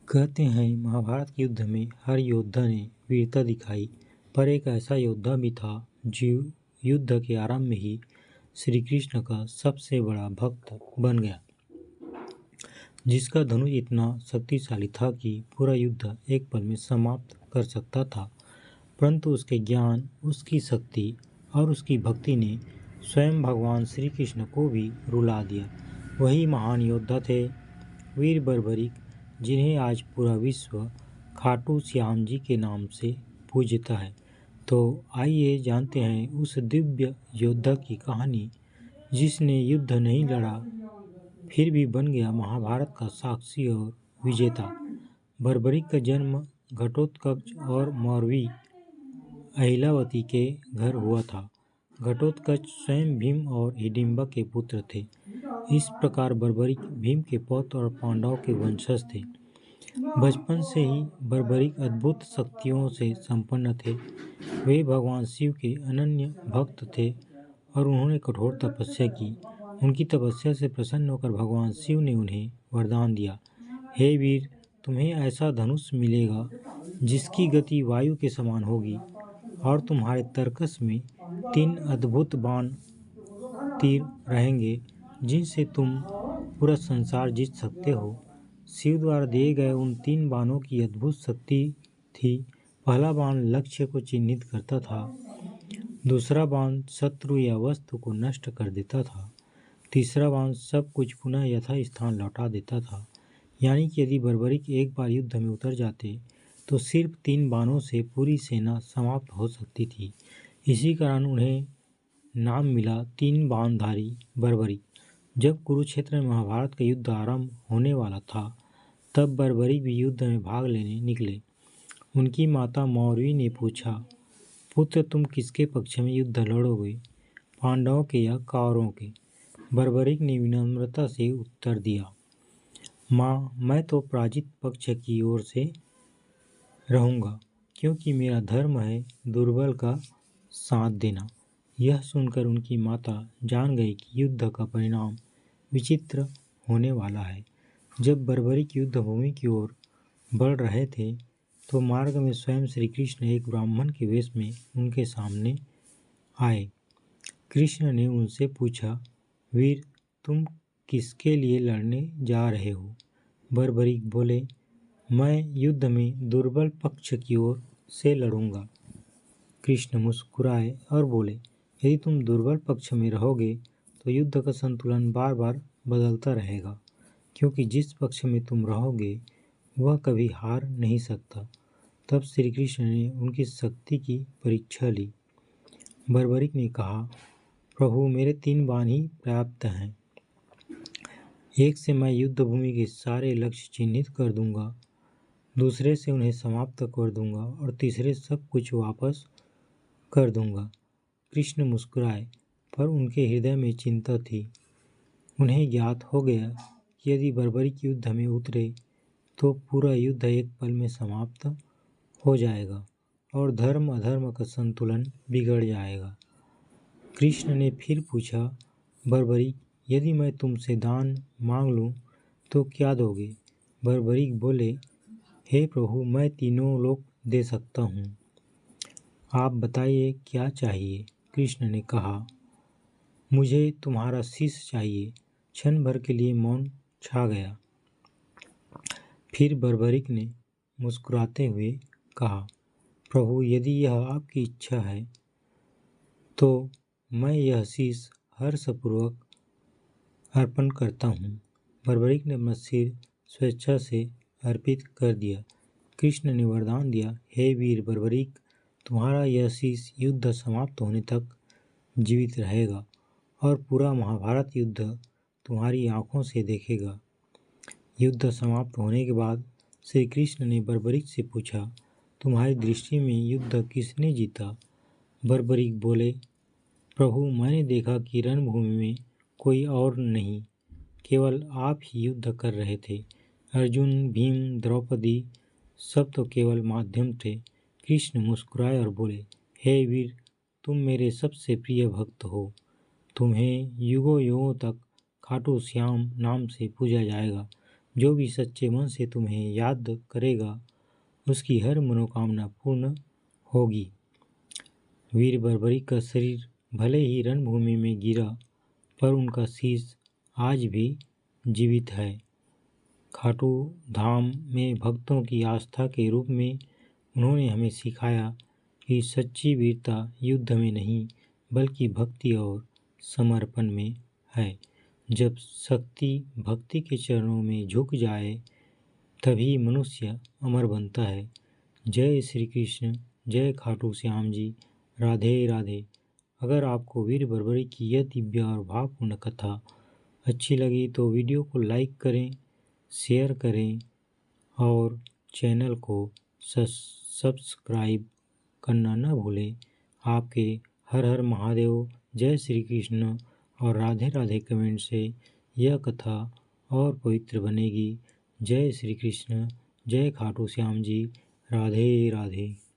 कहते हैं महाभारत के युद्ध में हर योद्धा ने वीरता दिखाई, पर एक ऐसा योद्धा भी था जो युद्ध के आरंभ में ही श्री कृष्ण का सबसे बड़ा भक्त बन गया, जिसका धनुष इतना शक्तिशाली था कि पूरा युद्ध एक पल में समाप्त कर सकता था। परंतु उसके ज्ञान, उसकी शक्ति और उसकी भक्ति ने स्वयं भगवान श्री कृष्ण को भी रुला दिया। वही महान योद्धा थे वीर बर्बरीक, जिन्हें आज पूरा विश्व खाटू श्याम जी के नाम से पूजता है। तो आइए जानते हैं उस दिव्य योद्धा की कहानी, जिसने युद्ध नहीं लड़ा फिर भी बन गया महाभारत का साक्षी और विजेता। बर्बरीक का जन्म घटोत्कच और मौरवी अहिलावती के घर हुआ था। घटोत्कच स्वयं भीम और हिडिंबा के पुत्र थे। इस प्रकार बर्बरीक भीम के पौत्र और पांडवों के वंशज थे। बचपन से ही बर्बरीक अद्भुत शक्तियों से संपन्न थे। वे भगवान शिव के अनन्य भक्त थे और उन्होंने कठोर तपस्या की। उनकी तपस्या से प्रसन्न होकर भगवान शिव ने उन्हें वरदान दिया, हे वीर, तुम्हें ऐसा धनुष मिलेगा जिसकी गति वायु के समान होगी और तुम्हारे तरकस में 3 अद्भुत बाण तीर रहेंगे जिनसे तुम पूरा संसार जीत सकते हो। शिव द्वारा दिए गए उन 3 बाणों की अद्भुत शक्ति थी। पहला बाण लक्ष्य को चिन्हित करता था, दूसरा बाण शत्रु या वस्तु को नष्ट कर देता था, तीसरा बाण सब कुछ पुनः यथा स्थान लौटा देता था। यानी कि यदि बर्बरीक एक बार युद्ध में उतर जाते तो सिर्फ 3 बाणों से पूरी सेना समाप्त हो सकती थी। इसी कारण उन्हें नाम मिला 3 बाणधारी बर्बरीक। जब कुरुक्षेत्र में महाभारत का युद्ध आरंभ होने वाला था, तब बर्बरीक भी युद्ध में भाग लेने निकले। उनकी माता मौरवी ने पूछा, पुत्र, तुम किसके पक्ष में युद्ध लड़ोगे, पांडवों के या कौरवों के? बर्बरीक ने विनम्रता से उत्तर दिया, माँ, मैं तो पराजित पक्ष की ओर से रहूँगा, क्योंकि मेरा धर्म है दुर्बल का साथ देना। यह सुनकर उनकी माता जान गई कि युद्ध का परिणाम विचित्र होने वाला है। जब बर्बरीक युद्ध भूमि की ओर बढ़ रहे थे, तो मार्ग में स्वयं श्री कृष्ण एक ब्राह्मण के वेश में उनके सामने आए। कृष्ण ने उनसे पूछा, वीर, तुम किसके लिए लड़ने जा रहे हो? बर्बरीक बोले, मैं युद्ध में दुर्बल पक्ष की ओर से लड़ूंगा। कृष्ण मुस्कुराए और बोले, यदि तुम दुर्बल पक्ष में रहोगे तो युद्ध का संतुलन बार बार बदलता रहेगा, क्योंकि जिस पक्ष में तुम रहोगे वह कभी हार नहीं सकता। तब श्री कृष्ण ने उनकी शक्ति की परीक्षा ली। बर्बरीक ने कहा, प्रभु, मेरे 3 बाण ही पर्याप्त हैं। एक से मैं युद्ध भूमि के सारे लक्ष्य चिन्हित कर दूंगा, दूसरे से उन्हें समाप्त कर दूंगा और तीसरे सब कुछ वापस कर दूंगा। कृष्ण मुस्कुराए, पर उनके हृदय में चिंता थी। उन्हें ज्ञात हो गया कि यदि बर्बरीक युद्ध में उतरे तो पूरा युद्ध एक पल में समाप्त हो जाएगा और धर्म अधर्म का संतुलन बिगड़ जाएगा। कृष्ण ने फिर पूछा, बर्बरीक, यदि मैं तुमसे दान मांग लूं तो क्या दोगे? बर्बरीक बोले, हे प्रभु, मैं तीनों लोक दे सकता हूँ। आप बताइए क्या चाहिए? कृष्ण ने कहा, मुझे तुम्हारा शीश चाहिए। क्षण भर के लिए मौन छा गया। फिर बर्बरीक ने मुस्कुराते हुए कहा, प्रभु, यदि यह आपकी इच्छा है तो मैं यह शीश हर्षपूर्वक अर्पण करता हूँ। बर्बरीक ने अपना सिर स्वेच्छा से अर्पित कर दिया। कृष्ण ने वरदान दिया, हे वीर बर्बरीक, तुम्हारा यह शीश युद्ध समाप्त होने तक जीवित रहेगा और पूरा महाभारत युद्ध तुम्हारी आंखों से देखेगा। युद्ध समाप्त होने के बाद श्री कृष्ण ने बर्बरीक से पूछा, तुम्हारी दृष्टि में युद्ध किसने जीता? बर्बरीक बोले, प्रभु, मैंने देखा कि रणभूमि में कोई और नहीं, केवल आप ही युद्ध कर रहे थे। अर्जुन, भीम, द्रौपदी सब तो केवल माध्यम थे। कृष्ण मुस्कुराए और बोले, हे वीर, तुम मेरे सबसे प्रिय भक्त हो। तुम्हें युगों युगों तक खाटू श्याम नाम से पूजा जाएगा। जो भी सच्चे मन से तुम्हें याद करेगा उसकी हर मनोकामना पूर्ण होगी। वीर बर्बरी का शरीर भले ही रणभूमि में गिरा, पर उनका शीश आज भी जीवित है। खाटू धाम में भक्तों की आस्था के रूप में उन्होंने हमें सिखाया कि सच्ची वीरता युद्ध में नहीं बल्कि भक्ति और समर्पण में है। जब शक्ति भक्ति के चरणों में झुक जाए तभी मनुष्य अमर बनता है। जय श्री कृष्ण, जय खाटू श्याम जी, राधे राधे। अगर आपको वीर बर्बरी की यह दिव्य और भावपूर्ण कथा अच्छी लगी तो वीडियो को लाइक करें, शेयर करें और चैनल को सब्सक्राइब करना न भूलें। आपके हर हर महादेव, जय श्री कृष्ण और राधे राधे कमेंट से यह कथा और पवित्र बनेगी। जय श्री कृष्ण, जय खाटू श्याम जी, राधे राधे।